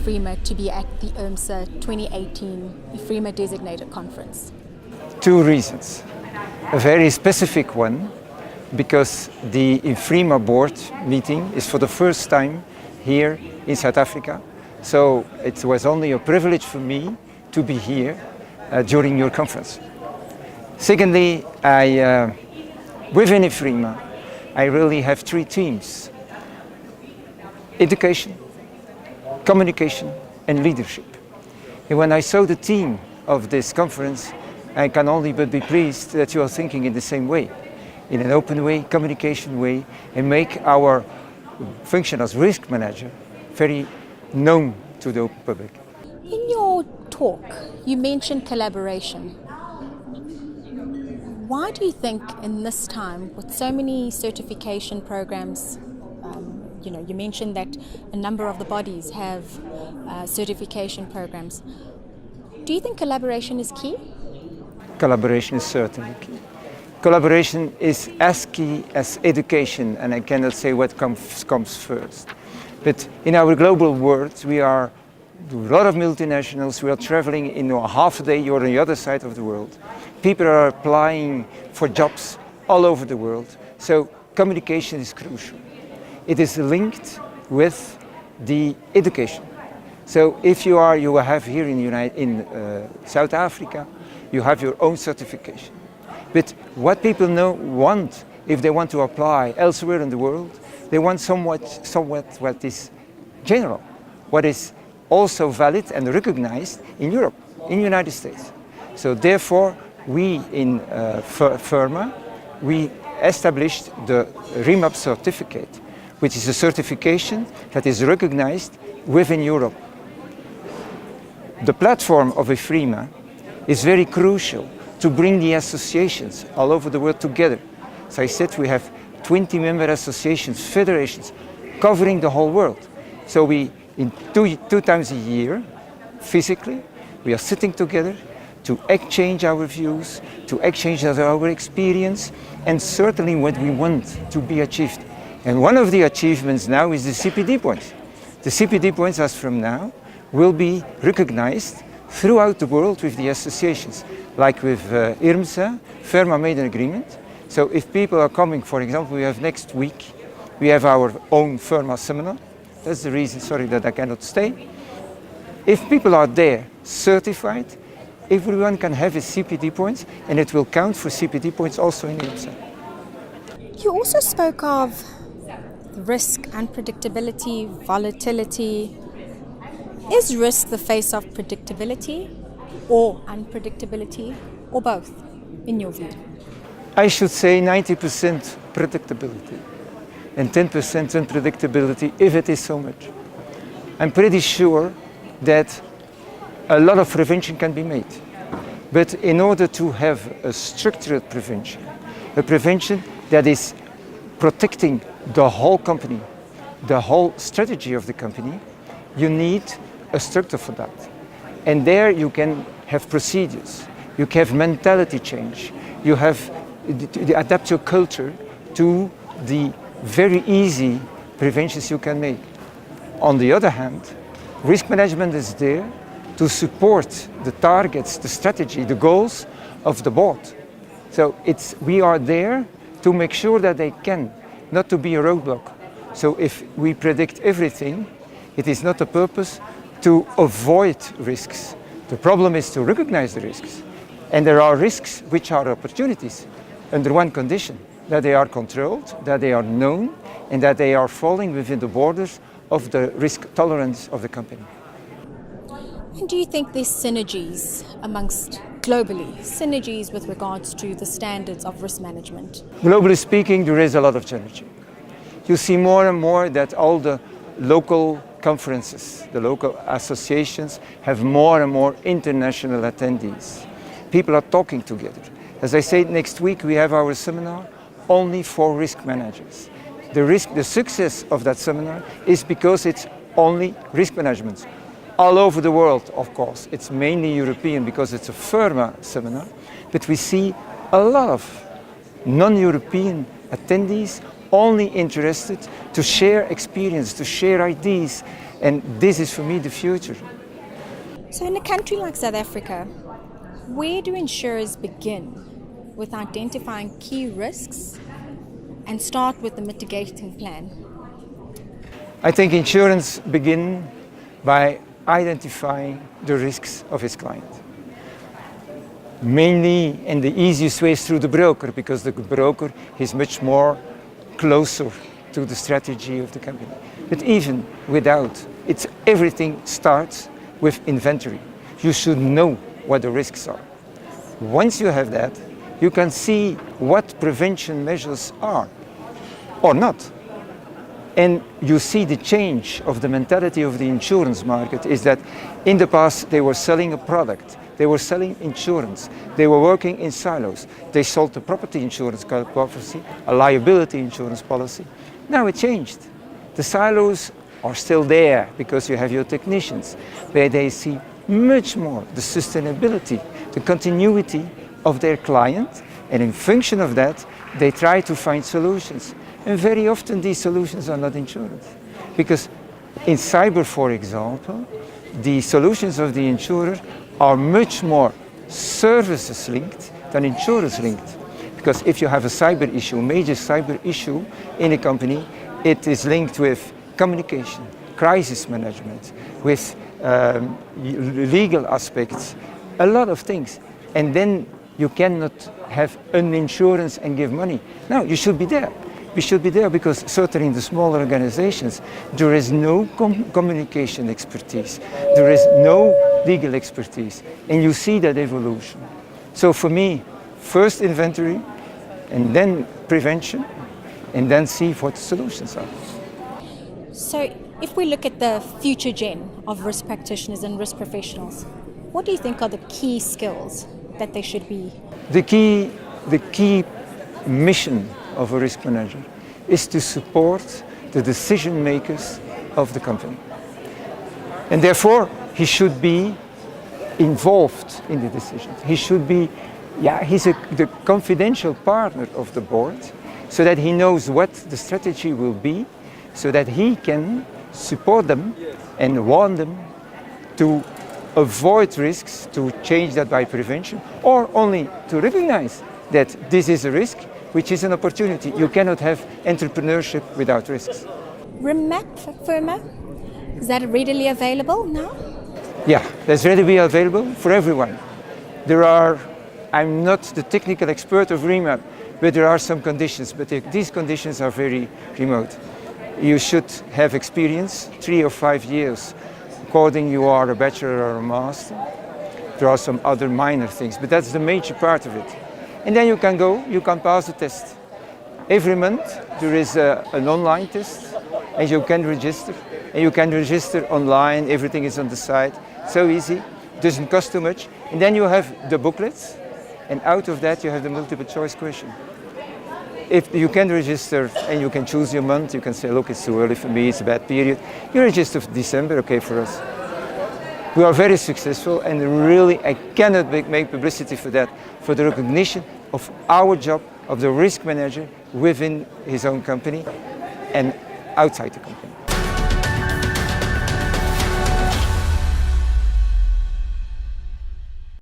IFRIMA to be at the IRMSA 2018 IFRIMA Designated Conference? Two reasons. A very specific one, because the IFRIMA board meeting is for the first time here in South Africa. So it was only a privilege for me to be here during your conference. Secondly, within IFRIMA, I really have three themes: education, communication, and leadership. And when I saw the theme of this conference, I can only but be pleased that you are thinking in the same way, in an open way, communication way, and make our function as risk manager very known to the open public. In your talk, you mentioned collaboration. Why do you think in this time, with so many certification programs, you mentioned that a number of the bodies have certification programs, do you think collaboration is key? Collaboration is certainly key. Collaboration is as key as education, and I cannot say what comes first. But in our global world, we are a lot of multinationals. We are traveling in a half a day. You're on the other side of the world. People are applying for jobs all over the world. So communication is crucial. It is linked with the education. So if you have here in South Africa, you have your own certification. But what people want, if they want to apply elsewhere in the world, they want somewhat what is general, what is also valid and recognized in Europe, in the United States. So therefore, we in IFRIMA, we established the IRMSA certificate, which is a certification that is recognized within Europe. The platform of IFRIMA is very crucial to bring the associations all over the world together. As I said, we have 20 member associations, federations, covering the whole world. So we, in two times a year, physically, we are sitting together to exchange our views, to exchange our experience, and certainly what we want to be achieved. And one of the achievements now is the CPD points. The CPD points, as from now, will be recognized throughout the world with the associations. Like with IRMSA, IFRIMA made an agreement. So if people are coming, for example, we have next week, we have our own IFRIMA seminar. That's the reason, sorry, that I cannot stay. If people are there certified, everyone can have a CPD points, and it will count for CPD points also in IRMSA. You also spoke of risk, unpredictability, volatility. Is risk the face of predictability or unpredictability, or both, in your view? I should say 90% predictability and 10% unpredictability, if it is so much. I'm pretty sure that a lot of prevention can be made. But in order to have a structured prevention, a prevention that is protecting the whole company, the whole strategy of the company, you need a structure for that. And there you can have procedures, you can have mentality change, you have to adapt your culture to the very easy preventions you can make. On the other hand, risk management is there to support the targets, the strategy, the goals of the board. So we are there to make sure that they can, not to be a roadblock. So if we predict everything, it is not a purpose to avoid risks. The problem is to recognize the risks. And there are risks which are opportunities under one condition, that they are controlled, that they are known, and that they are falling within the borders of the risk tolerance of the company. And do you think there's synergies amongst globally, synergies with regards to the standards of risk management? Globally speaking, there is a lot of synergy. You see more and more that all the local conferences, the local associations have more and more international attendees. People are talking together. As I said, next week we have our seminar only for risk managers. The success of that seminar is because it's only risk management. All over the world, of course, it's mainly European because it's a IFRIMA seminar, but we see a lot of non-European attendees only interested to share experience, to share ideas, And this is for me the future. So in a country like South Africa, where do insurers begin with identifying key risks and start with the mitigating plan? I think insurance begins by identifying the risks of his client. Mainly, and the easiest way is through the broker, because the broker is much more closer to the strategy of the company. But even without, everything starts with inventory. You should know what the risks are. Once you have that, you can see what prevention measures are or not. And you see the change of the mentality of the insurance market is that in the past they were selling a product, they were selling insurance, they were working in silos. They sold a property insurance policy, a liability insurance policy. Now it changed. The silos are still there because you have your technicians, where they see much more the sustainability, the continuity of their client, and in function of that, they try to find solutions. And very often these solutions are not insurance. Because in cyber, for example, the solutions of the insurer are much more services linked than insurance linked. Because if you have a cyber issue, major cyber issue in a company, it is linked with communication, crisis management, with legal aspects, a lot of things. And then you cannot have an insurance and give money. No, you should be there. We should be there because certainly in the smaller organizations, there is no communication expertise. There is no legal expertise. And you see that evolution. So for me, first inventory, and then prevention, and then see what the solutions are. So if we look at the future gen of risk practitioners and risk professionals, what do you think are the key skills that they should be? The key mission of a risk manager is to support the decision makers of the company. And therefore, he should be involved in the decisions. He should be, he's the confidential partner of the board, so that he knows what the strategy will be, so that he can support them and warn them to avoid risks, to change that by prevention, or only to recognize that this is a risk, which is an opportunity. You cannot have entrepreneurship without risks. IRMSA, is that readily available now? Yeah, that's readily available for everyone. I'm not the technical expert of IRMSA, but there are some conditions, but these conditions are very remote. You should have experience, 3 or 5 years, according you are a bachelor or a master. There are some other minor things, but that's the major part of it. And then you can pass the test. Every month there is an online test, and you can register. And you can register online, everything is on the site, so easy, doesn't cost too much. And then you have the booklets, and out of that you have the multiple choice question. If you can register and you can choose your month, you can say, look, it's too early for me, it's a bad period. You register for December, okay for us. We are very successful, and really I cannot make publicity for that, for the recognition of our job, of the risk manager within his own company and outside the company.